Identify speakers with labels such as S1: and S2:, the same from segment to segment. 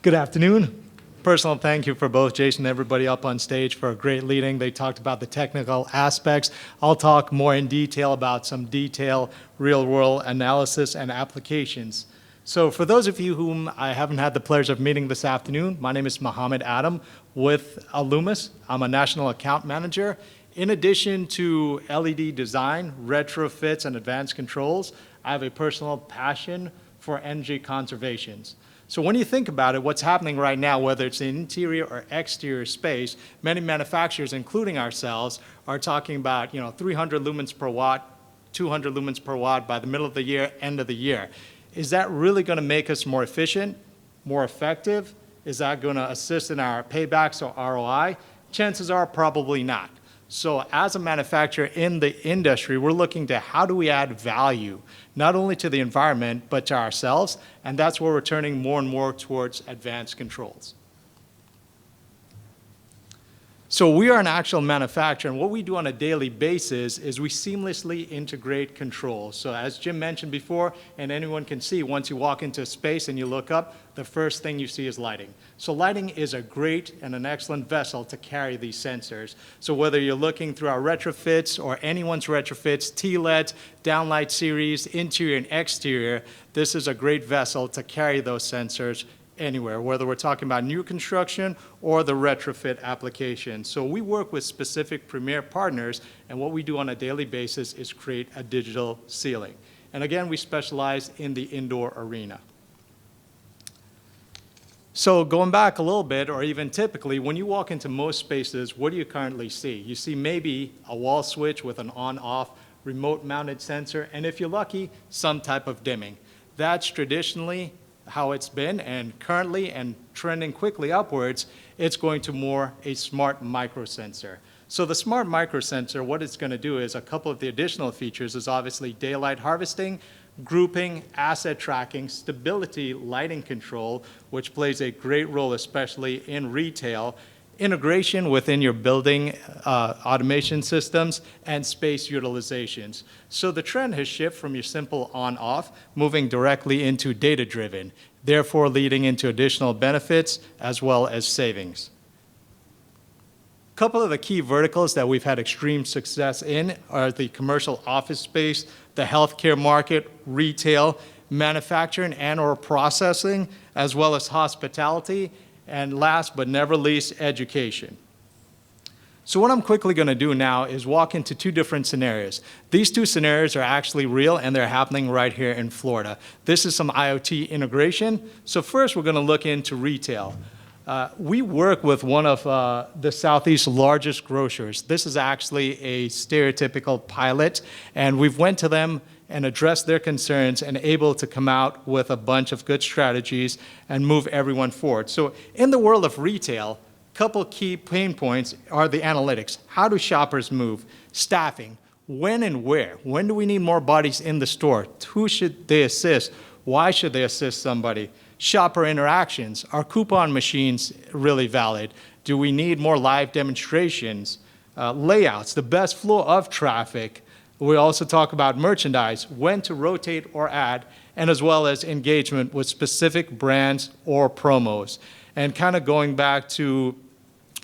S1: Good afternoon. Personal thank you for both Jason and everybody up on stage for a great leading. They talked about the technical aspects. I'll talk more in detail about some detailed real-world analysis and applications. So for those of you whom I haven't had the pleasure of meeting this afternoon, my name is Mohammed Adam with Illumus. I'm a national account manager. In addition to LED design, retrofits, and advanced controls, I have a personal passion for energy conservation. So when you think about it, what's happening right now, whether it's in interior or exterior space, many manufacturers, including ourselves, are talking about 300 lumens per watt, 200 lumens per watt by the middle of the year, end of the year. Is that really going to make us more efficient, more effective? Is that going to assist in our paybacks or ROI? Chances are probably not. So as a manufacturer in the industry, we're looking to how do we add value, not only to the environment, but to ourselves, and that's where we're turning more and more towards advanced controls. So we are an actual manufacturer, and what we do on a daily basis is we seamlessly integrate controls. So as Jim mentioned before, and anyone can see, once you walk into space and you look up, the first thing you see is lighting. So lighting is a great and an excellent vessel to carry these sensors. So whether you're looking through our retrofits or anyone's retrofits, TLEDs, downlight series, interior and exterior, this is a great vessel to carry those sensors anywhere, whether we're talking about new construction or the retrofit application. So we work with specific premier partners, and what we do on a daily basis is create a digital ceiling. And again, we specialize in the indoor arena. So going back a little bit, or even typically, when you walk into most spaces, what do you currently see? You see maybe a wall switch with an on-off remote mounted sensor, and if you're lucky, some type of dimming. That's traditionally how it's been, and currently and trending quickly upwards, it's going to more a smart microsensor. So the smart microsensor, what it's going to do is a couple of the additional features is obviously daylight harvesting, grouping, asset tracking, stability lighting control, which plays a great role especially in retail, integration within your building automation systems, and space utilizations. So the trend has shifted from your simple on-off, moving directly into data-driven, therefore leading into additional benefits as well as savings. A couple of the key verticals that we've had extreme success in are the commercial office space, the healthcare market, retail, manufacturing and/or processing, as well as hospitality, and last but never least, education. So what I'm quickly going to do now is walk into two different scenarios. These two scenarios are actually real, and they're happening right here in Florida. This is some IoT integration. So first, we're going to look into retail. We work with one of the Southeast's largest grocers. This is actually a stereotypical pilot, and we've went to them and address their concerns and able to come out with a bunch of good strategies and move everyone forward. So in the world of retail, a couple key pain points are the analytics. How do shoppers move? Staffing. When and where? When do we need more bodies in the store? Who should they assist? Why should they assist somebody? Shopper interactions. Are coupon machines really valid? Do we need more live demonstrations? Layouts, the best flow of traffic. We also talk about merchandise, when to rotate or add, and as well as engagement with specific brands or promos. And kind of going back to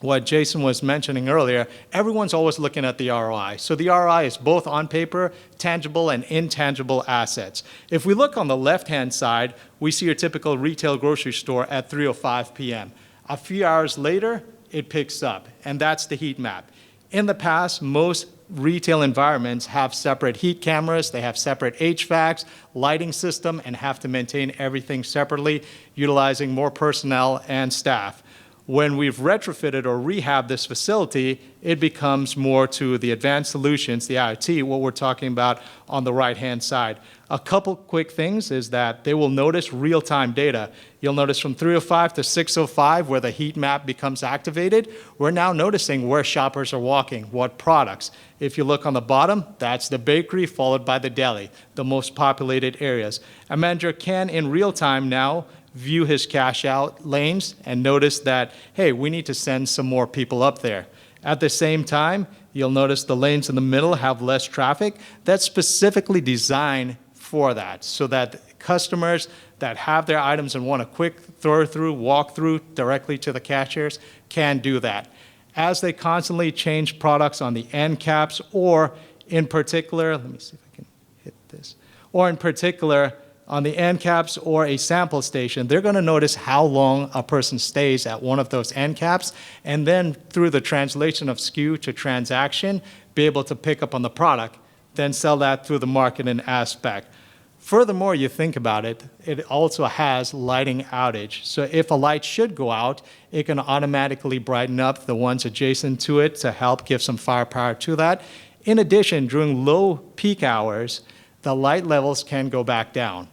S1: what Jason was mentioning earlier, everyone's always looking at the ROI. So the ROI is both on paper, tangible and intangible assets. If we look on the left-hand side, we see your typical retail grocery store at 3:05 p.m. A few hours later, it picks up, and that's the heat map. In the past, most retail environments have separate heat cameras, they have separate HVACs, lighting system, and have to maintain everything separately, utilizing more personnel and staff. When we've retrofitted or rehabbed this facility, it becomes more to the advanced solutions, the IoT, what we're talking about on the right-hand side. A couple quick things is that they will notice real-time data. You'll notice from 3:05 to 6:05 where the heat map becomes activated, we're now noticing where shoppers are walking, what products. If you look on the bottom, that's the bakery followed by the deli, the most populated areas. A manager can, in real time now, view his cash out lanes and notice that, hey, we need to send some more people up there. At the same time, you'll notice the lanes in the middle have less traffic. That's specifically designed for that, so that customers that have their items and want a quick throw-through, walk-through directly to the cashiers can do that. As they constantly change products on the end caps, or in particular, let me see if I can hit this, or in particular, on the end caps or a sample station, they're going to notice how long a person stays at one of those end caps, and then through the translation of SKU to transaction, be able to pick up on the product, then sell that through the marketing aspect. Furthermore, you think about it, it also has lighting outage. So if a light should go out, it can automatically brighten up the ones adjacent to it to help give some firepower to that. In addition, during low peak hours, the light levels can go back down.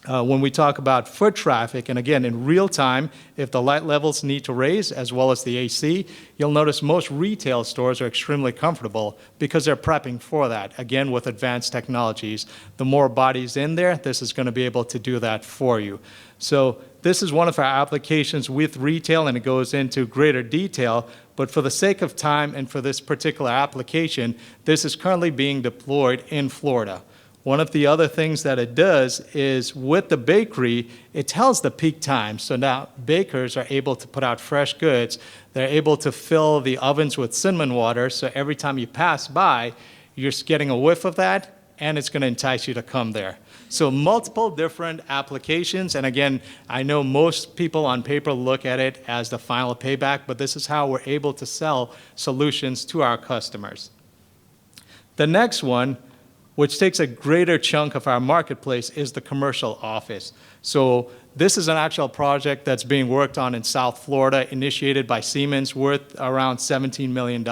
S1: When we talk about foot traffic, and again, in real time, if the light levels need to raise, as well as the AC, you'll notice most retail stores are extremely comfortable because they're prepping for that. Again, with advanced technologies, the more bodies in there, this is going to be able to do that for you. So this is one of our applications with retail, and it goes into greater detail, but for the sake of time and for this particular application, this is currently being deployed in Florida. One of the other things that it does is with the bakery, it tells the peak time. So now bakers are able to put out fresh goods. They're able to fill the ovens with cinnamon water. So every time you pass by, you're getting a whiff of that, and it's going to entice you to come there. So multiple different applications. And again, I know most people on paper look at it as the final payback, but this is how we're able to sell solutions to our customers. The next one, which takes a greater chunk of our marketplace, is the commercial office. So this is an actual project that's being worked on in South Florida, initiated by Siemens, worth around $17 million.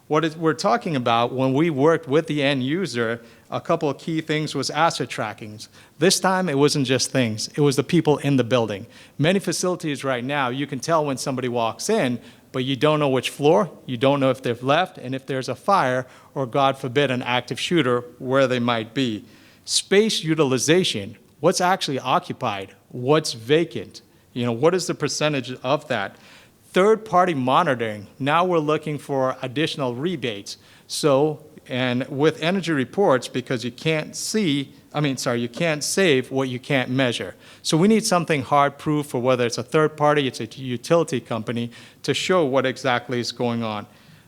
S1: What we're talking about, when we worked with the end user, a couple of key things was asset tracking. This time, it wasn't just things, it was the people in the building. Many facilities right now, you can tell when somebody walks in, but you don't know which floor, you don't know if they've left, and if there's a fire, or God forbid, an active shooter, where they might be. Space utilization, what's actually occupied, what's vacant, what is the percentage of that? Third-party monitoring, now we're looking for additional rebates. So, and with energy reports, because you can't save what you can't measure. So we need something hard proof for whether it's a third party, it's a utility company, to show what exactly is going on.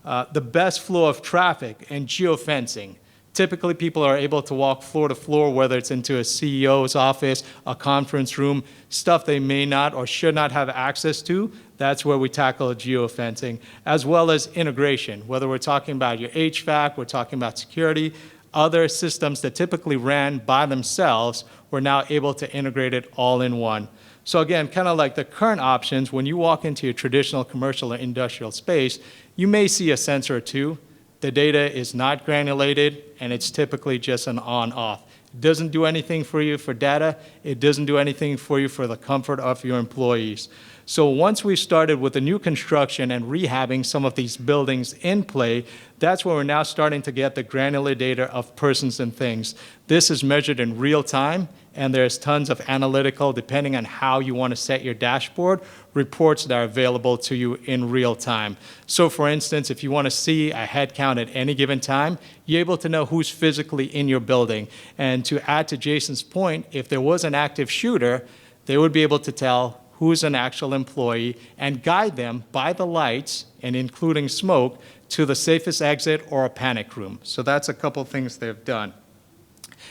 S1: The best flow of traffic and geofencing. Typically, people are able to walk floor to floor, whether it's into a CEO's office, a conference room, stuff they may not or should not have access to. That's where we tackle geofencing, as well as integration, whether we're talking about your HVAC, we're talking about security, other systems that typically ran by themselves, we're now able to integrate it all in one. So again, kind of like the current options, when you walk into your traditional commercial or industrial space, you may see a sensor or two. The data is not granulated, and it's typically just an on-off. It doesn't do anything for you for data. It doesn't do anything for you for the comfort of your employees. So once we started with the new construction and rehabbing some of these buildings in play, that's where we're now starting to get the granular data of persons and things. This is measured in real time, and there's tons of analytical, depending on how you want to set your dashboard, reports that are available to you in real time. So for instance, if you want to see a head count at any given time, you're able to know who's physically in your building. And to add to Jason's point, if there was an active shooter, they would be able to tell who's an actual employee and guide them by the lights, and including smoke, to the safest exit or a panic room. So that's a couple things they've done.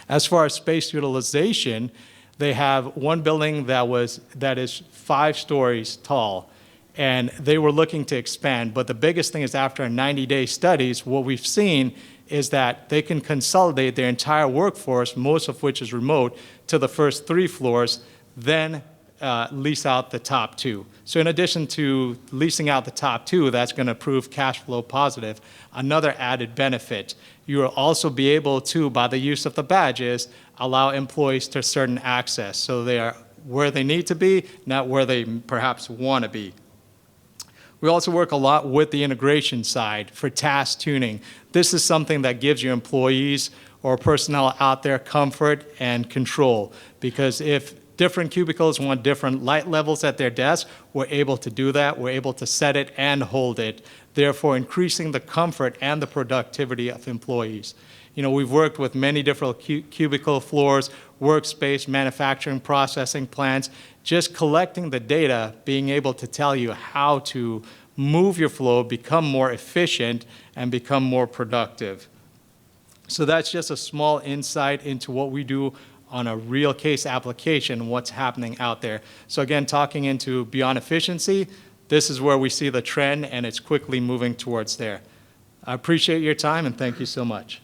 S1: As far as space utilization, they have one building that is 5 stories tall, and they were looking to expand. But the biggest thing is, after 90-day studies, what we've seen is that they can consolidate their entire workforce, most of which is remote, to the first 3 floors, then lease out the top 2. So in addition to leasing out the top 2, that's going to prove cash flow positive. Another added benefit, you will also be able to, by the use of the badges, allow employees to certain access. So they are where they need to be, not where they perhaps want to be. We also work a lot with the integration side for task tuning. This is something that gives your employees or personnel out there comfort and control, because if different cubicles want different light levels at their desk, we're able to do that. We're able to set it and hold it, therefore increasing the comfort and the productivity of employees. we've worked with many different cubicle floors, workspace, manufacturing, processing plants, just collecting the data, being able to tell you how to move your flow, become more efficient, and become more productive. So that's just a small insight into what we do on a real case application, what's happening out there. So again, talking into beyond efficiency, this is where we see the trend, and it's quickly moving towards there. I appreciate your time, and thank you so much.